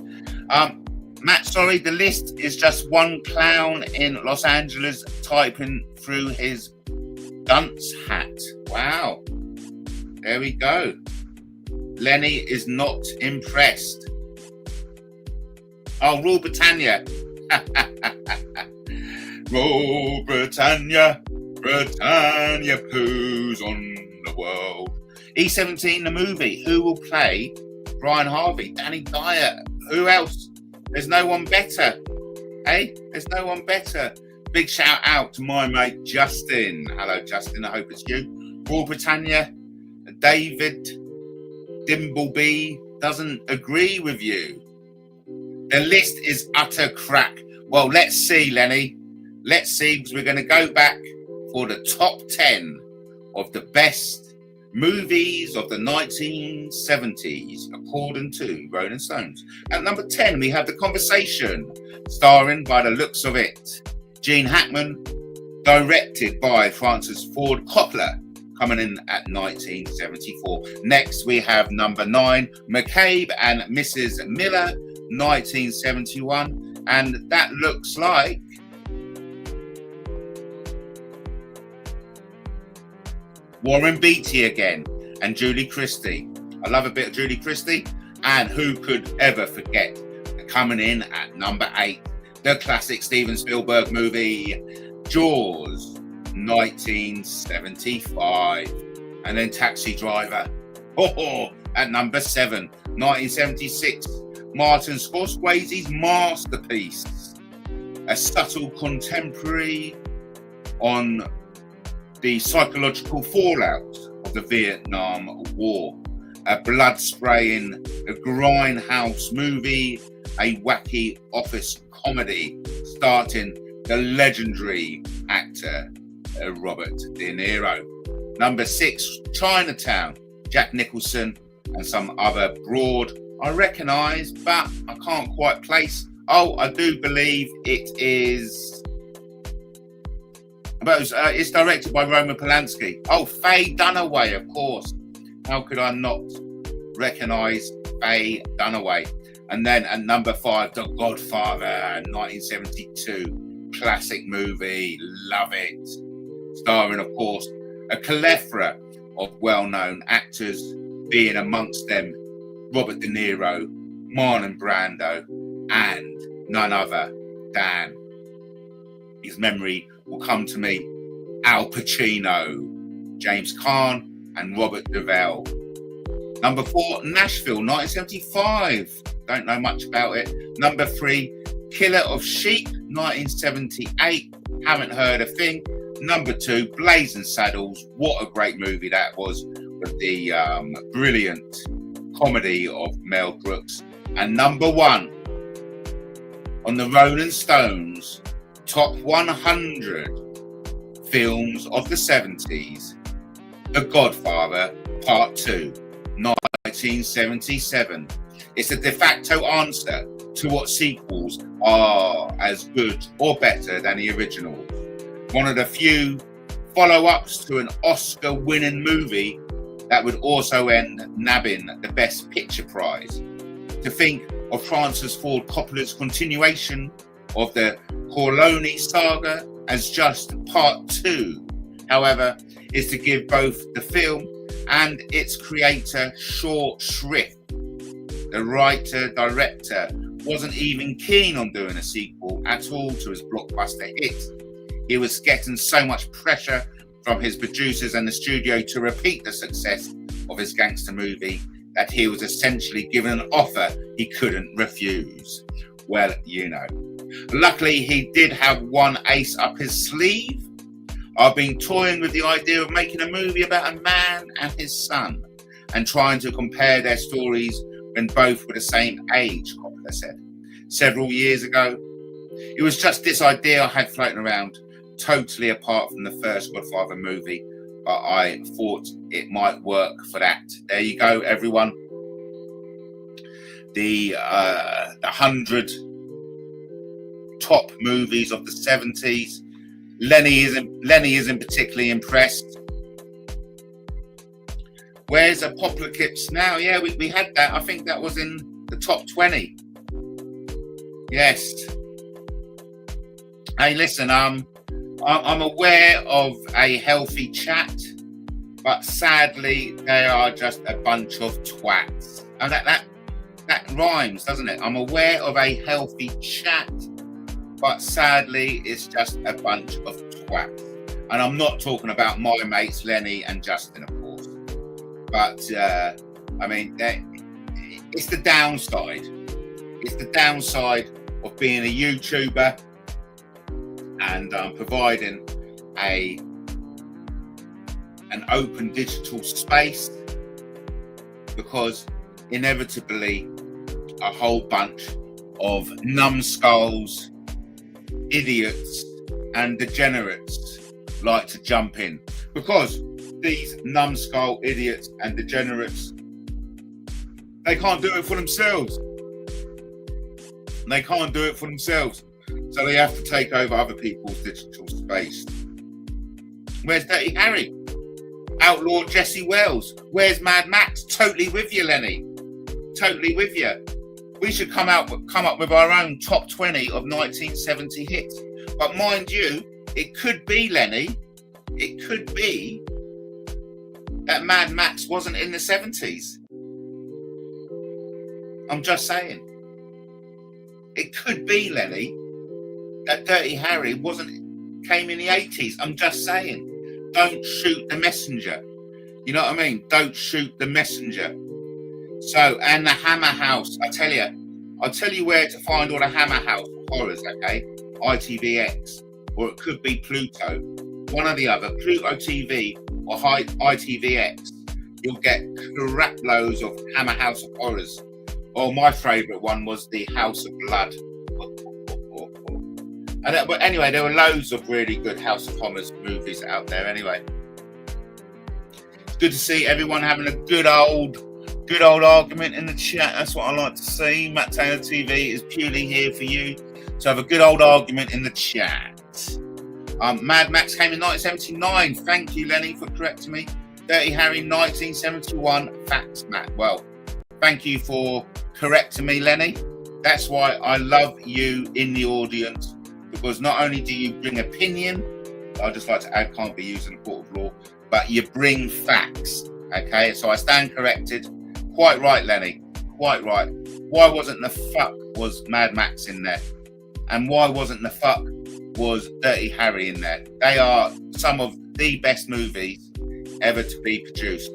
Matt, sorry, the list is just one clown in Los Angeles typing through his dunce hat. Wow. There we go. Lenny is not impressed. Oh, Rule Britannia. Rule Britannia. Britannia poos on the world. E17, the movie. Who will play Brian Harvey? Danny Dyer. Who else? There's no one better. Hey, there's no one better. Big shout out to my mate Justin. Hello, Justin. I hope it's you. Rule Britannia. David Dimbleby doesn't agree with you. The list is utter crack. Well, let's see, Lenny. Let's see, because we're going to go back for the top 10 of the best movies of the 1970s, according to Rolling Stones. At number 10, we have The Conversation, starring, by the looks of it, Gene Hackman, directed by Francis Ford Coppola, coming in at 1974. Next, we have number 9, McCabe and Mrs. Miller, 1971. And that looks like Warren Beatty again and Julie Christie. I love a bit of Julie Christie. And who could ever forget coming in at number 8, the classic Steven Spielberg movie, Jaws, 1975. And then Taxi Driver, at number 7, 1976. Martin Scorsese's masterpiece, a subtle contemporary on the psychological fallout of the Vietnam War, a blood-spraying, a grindhouse movie, a wacky office comedy starring the legendary actor Robert De Niro. Number 6, Chinatown, Jack Nicholson and some other broad I recognise, but I can't quite place. Oh, I do believe it is. It's directed by Roman Polanski. Oh, Faye Dunaway, of course. How could I not recognise Faye Dunaway? And then at number 5, The Godfather, 1972. Classic movie, love it. Starring, of course, a plethora of well-known actors, being amongst them Robert De Niro, Marlon Brando, and none other than, his memory will come to me, Al Pacino, James Caan, and Robert Duvall. Number 4, Nashville, 1975. Don't know much about it. Number 3, Killer of Sheep, 1978. Haven't heard a thing. Number 2, Blazing Saddles. What a great movie that was, with the brilliant comedy of Mel Brooks. And number 1 on the Rolling Stones top 100 films of the 70s, The Godfather Part 2, 1977. It's a de facto answer to what sequels are as good or better than the originals. one of the few follow-ups to an Oscar-winning movie that would also end nabbing the Best Picture prize. To think of Francis Ford Coppola's continuation of the Corleone saga as just part 2, however, is to give both the film and its creator short shrift. The writer-director wasn't even keen on doing a sequel at all to his blockbuster hit. He was getting so much pressure from his producers and the studio to repeat the success of his gangster movie that he was essentially given an offer he couldn't refuse. Well, you know. Luckily, he did have one ace up his sleeve. I've been toying with the idea of making a movie about a man and his son and trying to compare their stories when both were the same age, Coppola said. Several years ago, it was just this idea I had floating around, totally apart from the first Godfather movie, but I thought it might work for that. There you go, everyone. The 100 top movies of the 70s. Lenny isn't particularly impressed. Where's Apocalypse Now? Yeah, we had that. I think that was in the top 20. Yes. Hey, listen, I'm aware of a healthy chat, but sadly they are just a bunch of twats. And that rhymes, doesn't it? I'm aware of a healthy chat, but sadly it's just a bunch of twats. And I'm not talking about my mates Lenny and Justin, of course. But I mean, it's the downside. It's the downside of being a YouTuber and providing an open digital space, because inevitably a whole bunch of numbskulls, idiots and degenerates like to jump in, because these numbskull idiots and degenerates, they can't do it for themselves. They can't do it for themselves. So they have to take over other people's digital space. Where's Dirty Harry? Outlaw Jesse Wells? Where's Mad Max? Totally with you, Lenny. Totally with you. We should come up with our own top 20 of 1970 hits. But mind you, it could be, Lenny, it could be that Mad Max wasn't in the 70s. I'm just saying. It could be, Lenny, that Dirty Harry came in the 80s. I'm just saying. Don't shoot the messenger. You know what I mean? Don't shoot the messenger. So, and the Hammer House, I'll tell you where to find all the Hammer House horrors, okay? ITVX, or it could be Pluto. One or the other, Pluto TV or ITVX. You'll get crap loads of Hammer House of Horrors. Or my favourite one was the House of Blood. But anyway, there were loads of really good House of Horrors movies out there anyway. It's good to see everyone having a good old argument in the chat. That's what I like to see. MattTaylorTV is purely here for you to have a good old argument in the chat. Mad Max came in 1979. Thank you, Lenny, for correcting me. Dirty Harry, 1971. Facts, Matt. Well, thank you for correcting me, Lenny. That's why I love you in the audience, because not only do you bring opinion, I just like to add, can't be used in a court of law, but you bring facts. Okay, so I stand corrected. Quite right, Lenny. Quite right. Why wasn't the fuck was Mad Max in there? And why wasn't the fuck was Dirty Harry in there? They are some of the best movies ever to be produced.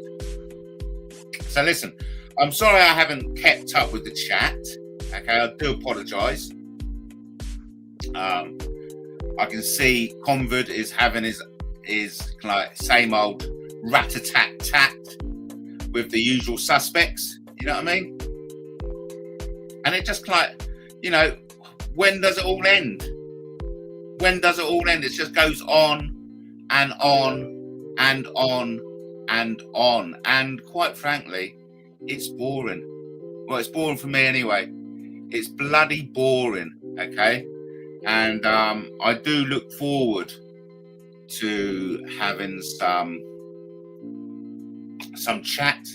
So listen, I'm sorry I haven't kept up with the chat. Okay, I do apologise. I can see Convert is having his like same old rat-a-tat-tat with the usual suspects. You know what I mean? And it just like, you know, when does it all end? When does it all end? It just goes on and on and on and on. And quite frankly, it's boring. Well, it's boring for me anyway. It's bloody boring, okay? And I do look forward to having some chat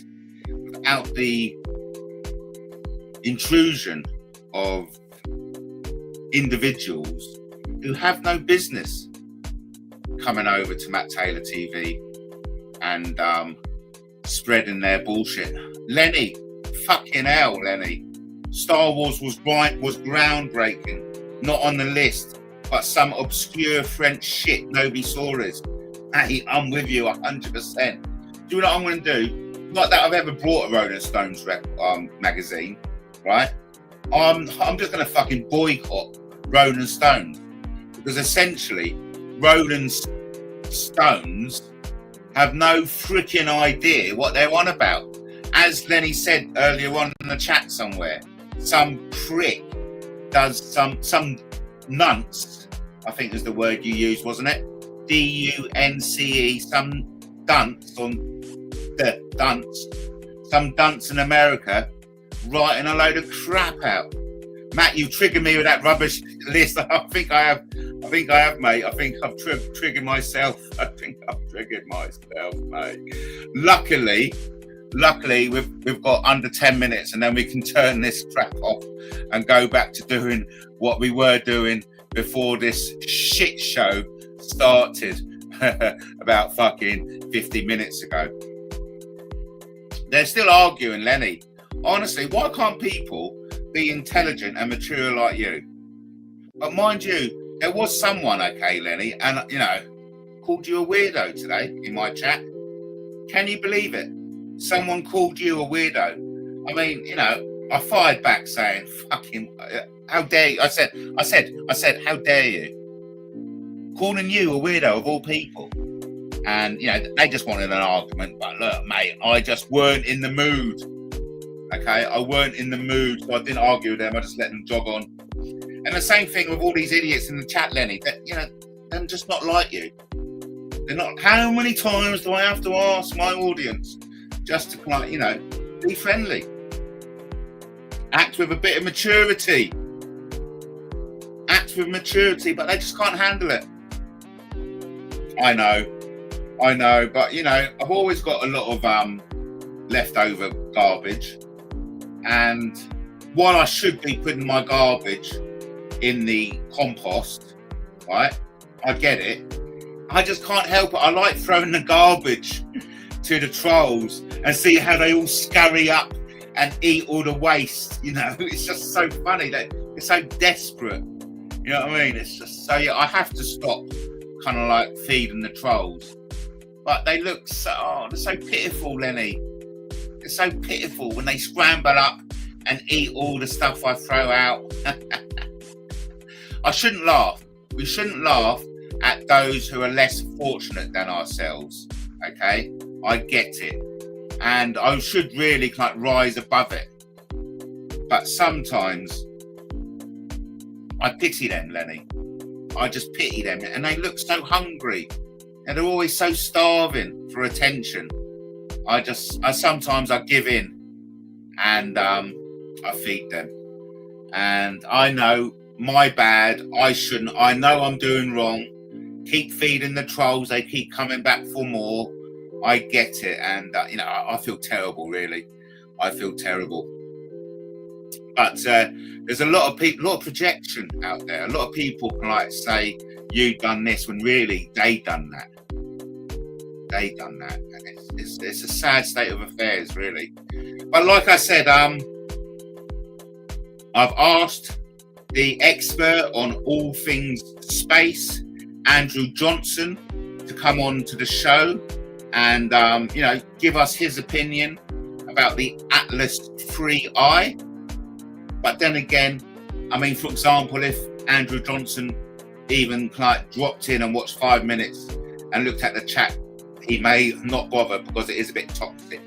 without the intrusion of individuals who have no business coming over to MattTaylorTV and spreading their bullshit. Lenny, fucking hell, Lenny. Star Wars was groundbreaking, not on the list, but some obscure French shit nobody saw us. Hey, I'm with you 100%. Do you know what I'm going to do? Not that I've ever brought a Rolling Stones magazine, right? I'm just going to fucking boycott Rolling Stones, because essentially Rolling Stones have no freaking idea what they're on about. As Lenny said earlier on in the chat somewhere, some prick does some nunce, I think is the word you used, wasn't it? D-U-N-C-E, some dunce in America writing a load of crap out. Matt, you triggered me with that rubbish list. I think I have, mate. I think I've triggered myself. Mate. Luckily, we've got under 10 minutes, and then we can turn this crap off and go back to doing what we were doing before this shit show started about fucking 50 minutes ago. They're still arguing, Lenny. Honestly, why can't people be intelligent and mature like you? But mind you, there was someone, okay, Lenny, and called you a weirdo today in my chat. Can you believe it? Someone called you a weirdo. I mean, I fired back saying, "Fucking, how dare you?" I said, "How dare you?" Calling you a weirdo of all people. And they just wanted an argument. But look, mate, I just weren't in the mood. Okay, I weren't in the mood, so I didn't argue with them. I just let them jog on. And the same thing with all these idiots in the chat, Lenny. That they're just not like you. They're not. How many times do I have to ask my audience just to be friendly, act with a bit of maturity, but they just can't handle it. I know, but I've always got a lot of leftover garbage, and while I should be putting my garbage in the compost, right? I get it. I just can't help it. I like throwing the garbage to the trolls and see how they all scurry up and eat all the waste. It's just so funny. They're so desperate. You know what I mean? It's just so, I have to stop kind of like feeding the trolls. But they look they're so pitiful, Lenny. They're so pitiful when they scramble up and eat all the stuff I throw out. I shouldn't laugh. We shouldn't laugh at those who are less fortunate than ourselves. Okay? I get it. And I should really rise above it. But sometimes I pity them, Lenny. I just pity them. And they look so hungry. And they're always so starving for attention. Sometimes I give in and I feed them. And I know, my bad, I shouldn't. I know I'm doing wrong. Keep feeding the trolls. They keep coming back for more. I get it. And, I feel terrible, really. I feel terrible. But there's a lot of people, a lot of projection out there. A lot of people can say, you done this, when really they done that. They done that. And it's a sad state of affairs, really. But like I said, I've asked the expert on all things space, Andrew Johnson, to come on to the show and give us his opinion about the Atlas 3i. But then again, for example, if Andrew Johnson even dropped in and watched 5 minutes and looked at the chat, he may not bother because it is a bit toxic,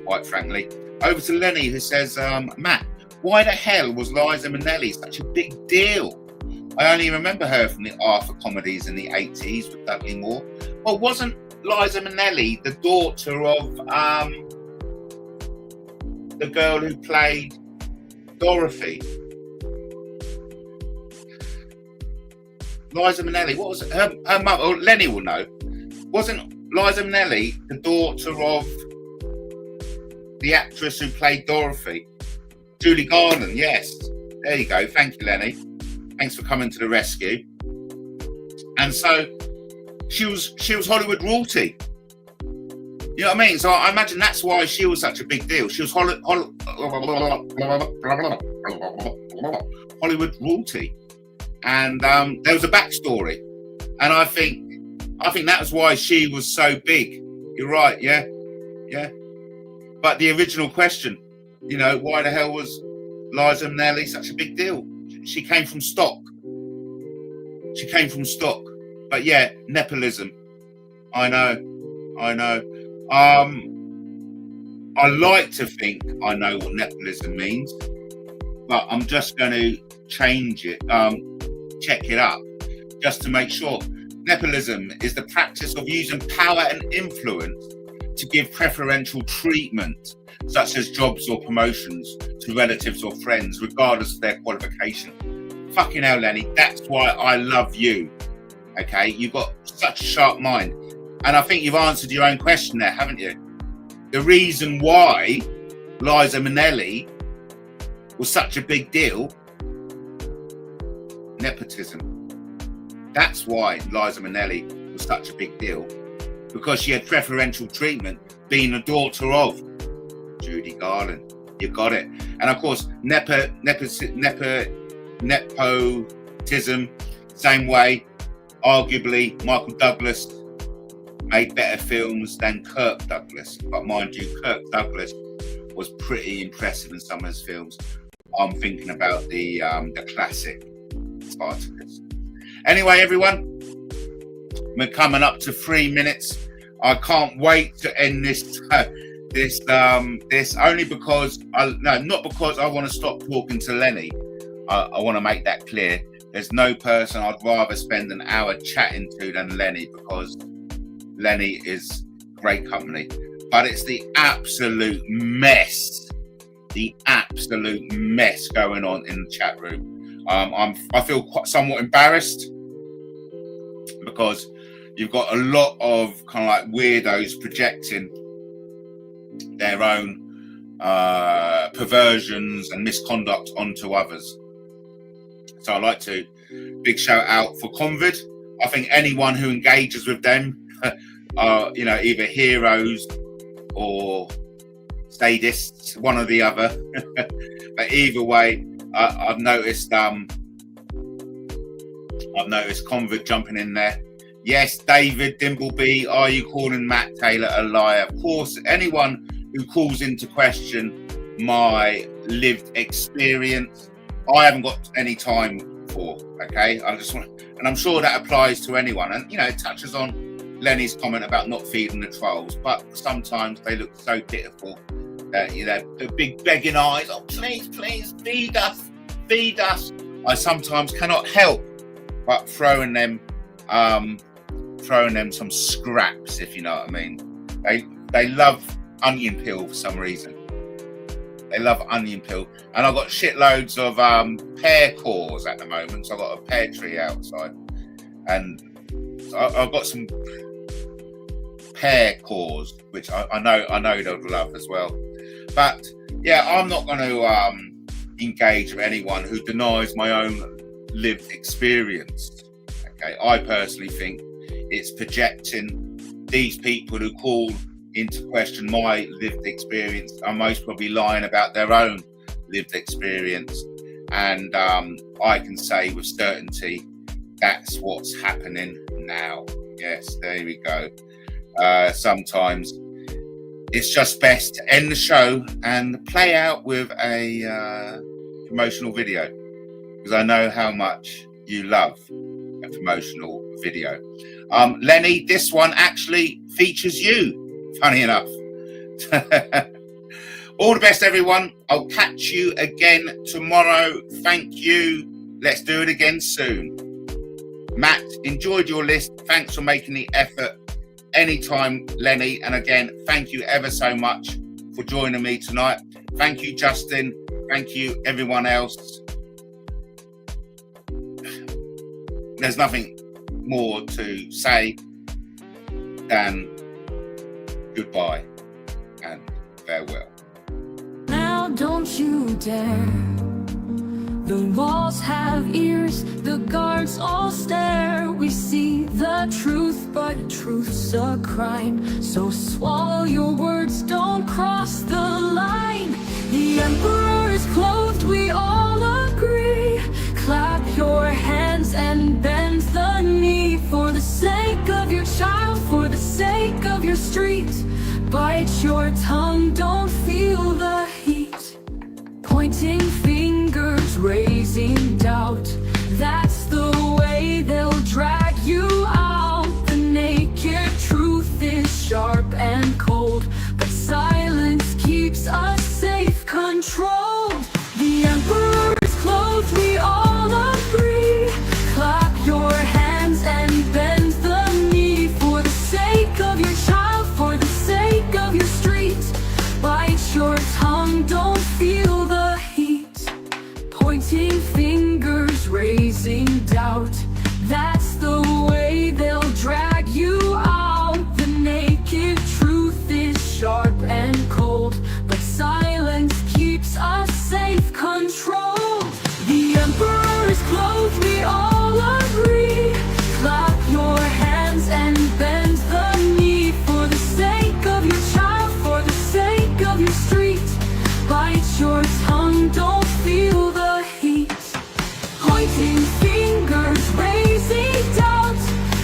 quite frankly. Over to Lenny, who says, Matt, why the hell was Liza Minnelli such a big deal? I only remember her from the Arthur comedies in the 80s with Dudley Moore. Well, wasn't Liza Minnelli the daughter of the girl who played Dorothy? Liza Minnelli, what was it? Her mother, or Lenny will know. Wasn't Liza Minnelli the daughter of the actress who played Dorothy? Julie Garland, yes. There you go. Thank you, Lenny. Thanks for coming to the rescue. And so she was Hollywood royalty. You know what I mean? So I imagine that's why she was such a big deal. She was Hollywood royalty. And there was a backstory. And I think that was why she was so big. You're right, yeah. But the original question, you know, why the hell was Liza Minnelli such a big deal? She came from stock. But yeah, nepotism. I know. I like to think I know what nepotism means, but I'm just going to change it, check it up, just to make sure. Nepotism is the practice of using power and influence to give preferential treatment, such as jobs or promotions, to relatives or friends, regardless of their qualification. Fucking hell, Lenny, that's why I love you. Okay, you've got such a sharp mind. And I think you've answered your own question there, haven't you? The reason why Liza Minnelli was such a big deal, nepotism. That's why Liza Minnelli was such a big deal, because she had preferential treatment, being the daughter of Judy Garland. You got it. And of course, nepotism, same way. Arguably, Michael Douglas made better films than Kirk Douglas. But mind you, Kirk Douglas was pretty impressive in some of his films. I'm thinking about the classic Spartacus. Anyway, everyone, we're coming up to 3 minutes. I can't wait to end this only because not because I want to stop talking to Lenny. I want to make that clear. There's no person I'd rather spend an hour chatting to than Lenny, because Lenny is great company. But it's the absolute mess going on in the chat room. I feel somewhat embarrassed, because you've got a lot of kind of like weirdos projecting their own perversions and misconduct onto others. So I'd like to big shout out for Convid. I think anyone who engages with them are, you know, either heroes or sadists, one or the other. But either way, I've noticed Convid jumping in there. Yes, David Dimbleby, are you calling Matt Taylor a liar? Of course, anyone who calls into question my lived experience, I haven't got any time for, okay? I just want, and I'm sure that applies to anyone. And, you know, it touches on Lenny's comment about not feeding the trolls, but sometimes they look so pitiful that, you know, the big begging eyes, oh, please, feed us. I sometimes cannot help but throwing them some scraps, if you know what I mean. They love onion peel for some reason. They love onion peel. And I've got shitloads of pear cores at the moment. So I've got a pear tree outside. And I've got some pear cores, which I know they'll love as well. But yeah, I'm not going to engage with anyone who denies my own lived experience. Okay, I personally think it's projecting. These people who call into question my lived experience are most probably lying about their own lived experience, and I can say with certainty that's what's happening now. Yes, there we go. Sometimes it's just best to end the show and play out with a promotional video, because I know how much you love a promotional video. Lenny, this one actually features you, funny enough. All the best, everyone. I'll catch you again tomorrow. Thank you. Let's do it again soon. Matt, enjoyed your list. Thanks for making the effort. Anytime, Lenny. And again, thank you ever so much for joining me tonight. Thank you, Justin. Thank you, everyone else. there's nothing more to say than goodbye and farewell. Now don't you dare. The walls have ears, the guards all stare. We see the truth, but truth's a crime. So swallow your words, don't cross the line. The emperor is clothed, we all agree. Clap your hands and bend the knee. For the sake of your child, for the sake of your street. Bite your tongue, don't feel the heat. Pointing fingers, raising doubt. That's the way they'll drag you out. The naked truth is sharp and cold, but silence keeps us safe, controlled. The emperor is clothed, we all agree. Clap your hands and bend the knee. For the sake of your child, for the sake of your street. Bite your tongue, don't feel the heat. Pointing fingers, raising doubt. That's the way they'll drag you out. The naked truth is sharp and cold, but silence keeps us safe, controlled. The emperor is clothed, we all agree. Clap your hands and bend the knee. For the sake of your child, for the sake of your street. Bite your tongue, don't feel the heat. Pointing fingers, raising doubt.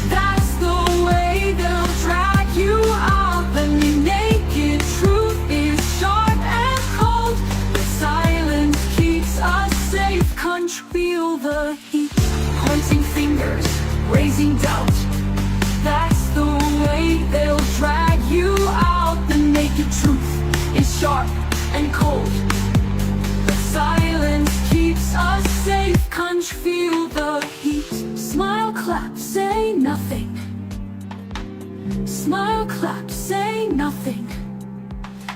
That's the way they'll drag you out. The naked truth is sharp and cold, but silence keeps us safe, can't feel the heat. Pointing fingers, raising doubt. That's the way they'll drag you out. The naked truth is sharp and cold, but silence keeps us safe, can't feel the heat. Smile, clap, say nothing. Smile, clap, say nothing.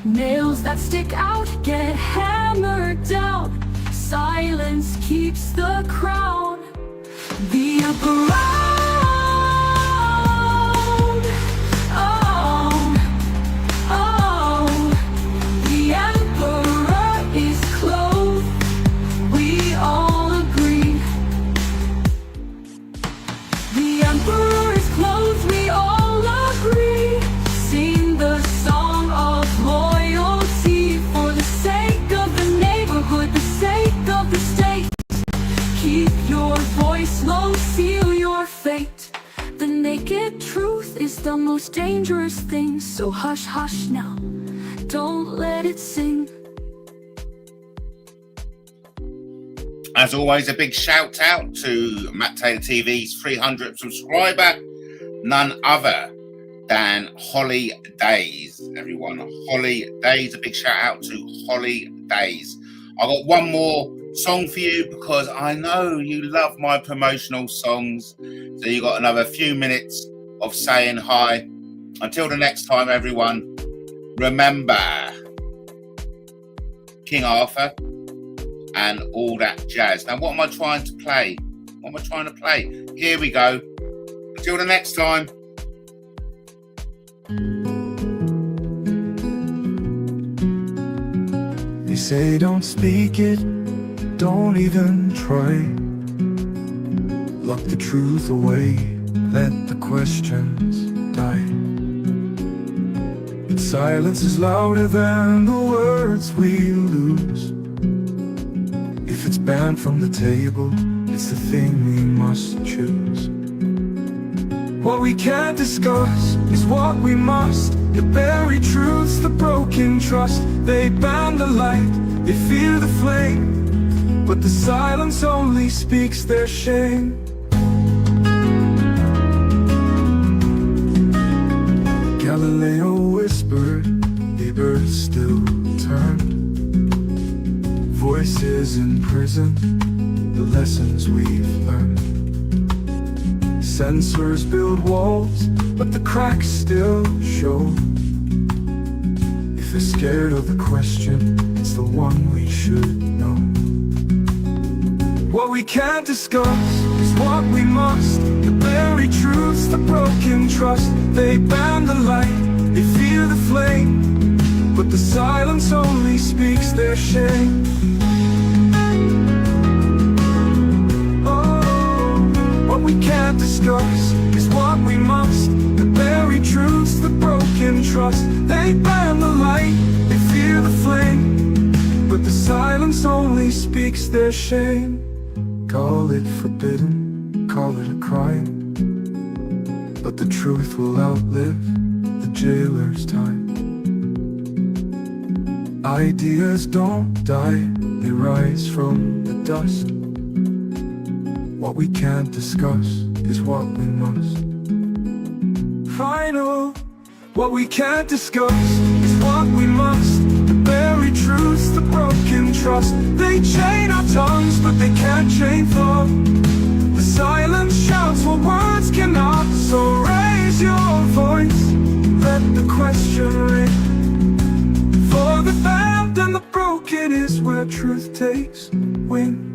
Nails that stick out get hammered down. Silence keeps the crown. The emperor. Slow, seal your fate. The naked truth is the most dangerous thing. So hush, hush now, don't let it sing. As always, a big shout out to Matt Taylor TV's 300th subscriber, none other than Holly Days, everyone. Holly Days, a big shout out to Holly Days. I've got one more song for you because I know you love my promotional songs. So you got another few minutes of saying hi. Until the next time, everyone, remember King Arthur and all that jazz. Now, what am I trying to play? What am I trying to play? Here we go. Until the next time. They say don't speak it, don't even try. Lock the truth away, let the questions die. But silence is louder than the words we lose. If it's banned from the table, it's the thing we must choose. What we can't discuss is what we must. The buried truths, the broken trust. They ban the light, they fear the flame, but the silence only speaks their shame. Galileo whispered, neighbors still turned. Voices in prison, the lessons we've learned. Sensors build walls, but the cracks still show. If they're scared of the question, it's the one we should know. What we can't discuss is what we must. The buried truths, the broken trust. They ban the light, they fear the flame, but the silence only speaks their shame. Oh, what we can't discuss is what we must. The buried truths, the broken trust. They ban the light, they fear the flame, but the silence only speaks their shame. Call it forbidden, call it a crime, but the truth will outlive the jailer's time. Ideas don't die, they rise from the dust. What we can't discuss is what we must. Final, what we can't discuss is what we must. The buried truths, the broken trust. They chain our tongues, but they can't chain thought. The silence shouts what words cannot. So raise your voice, let the question ring. For the damned and the broken is where truth takes wing.